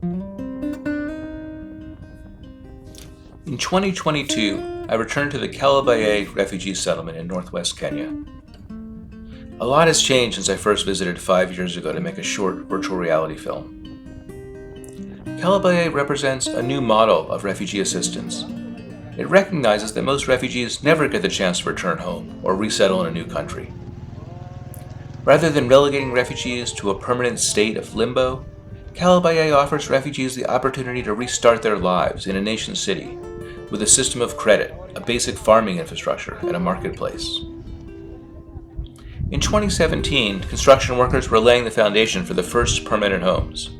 In 2022, I returned to the Kalobeyei refugee settlement in northwest Kenya. A lot has changed since I first visited 5 years ago to make a short virtual reality film. Kalobeyei represents a new model of refugee assistance. It recognizes that most refugees never get the chance to return home or resettle in a new country. Rather than relegating refugees to a permanent state of limbo, Kalobeyei offers refugees the opportunity to restart their lives in a nation city with a system of credit, a basic farming infrastructure, and a marketplace. In 2017, construction workers were laying the foundation for the first permanent homes.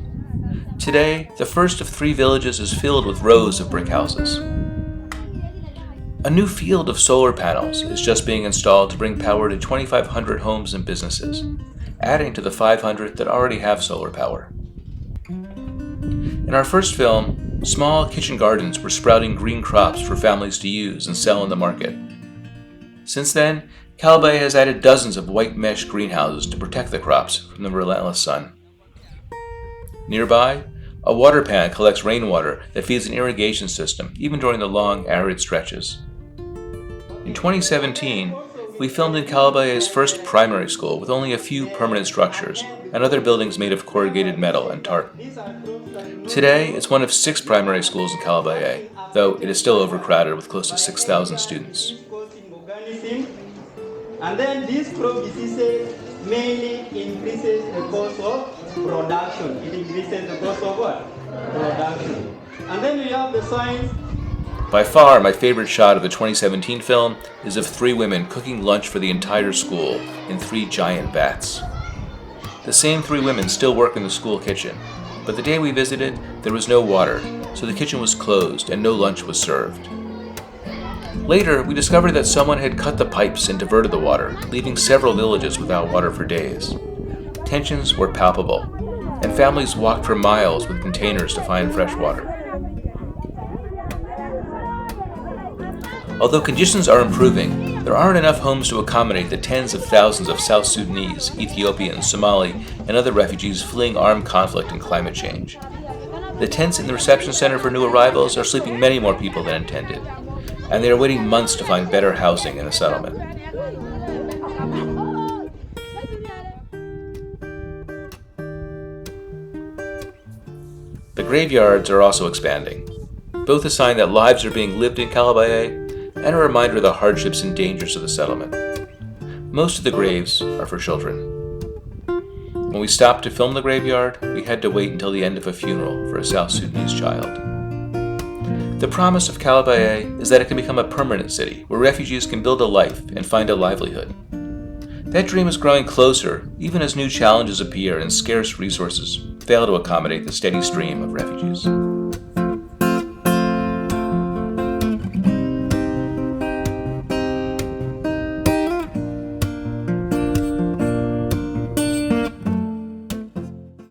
Today, the first of 3 villages is filled with rows of brick houses. A new field of solar panels is just being installed to bring power to 2,500 homes and businesses, adding to the 500 that already have solar power. In our first film, small kitchen gardens were sprouting green crops for families to use and sell in the market. Since then, Kalobeyei has added dozens of white mesh greenhouses to protect the crops from the relentless sun. Nearby, a water pan collects rainwater that feeds an irrigation system even during the long, arid stretches. In 2017, we filmed in Kalobeyei's first primary school with only a few permanent structures and other buildings made of corrugated metal and tarp. Today, it's one of 6 primary schools in Kalobeyei, though it is still overcrowded with close to 6,000 students. And then this crop disease mainly increases the cost of production. It increases the cost of what? Production. And then we have the science. By far, my favorite shot of the 2017 film is of 3 women cooking lunch for the entire school in 3 giant vats. The same 3 women still work in the school kitchen, but the day we visited, there was no water, so the kitchen was closed and no lunch was served. Later, we discovered that someone had cut the pipes and diverted the water, leaving several villages without water for days. Tensions were palpable, and families walked for miles with containers to find fresh water. Although conditions are improving, there aren't enough homes to accommodate the tens of thousands of South Sudanese, Ethiopian, Somali, and other refugees fleeing armed conflict and climate change. The tents in the reception center for new arrivals are sleeping many more people than intended, and they are waiting months to find better housing in the settlement. The graveyards are also expanding, both a sign that lives are being lived in Kalobeyei and a reminder of the hardships and dangers of the settlement. Most of the graves are for children. When we stopped to film the graveyard, we had to wait until the end of a funeral for a South Sudanese child. The promise of Kalobeyei is that it can become a permanent city where refugees can build a life and find a livelihood. That dream is growing closer even as new challenges appear and scarce resources fail to accommodate the steady stream of refugees.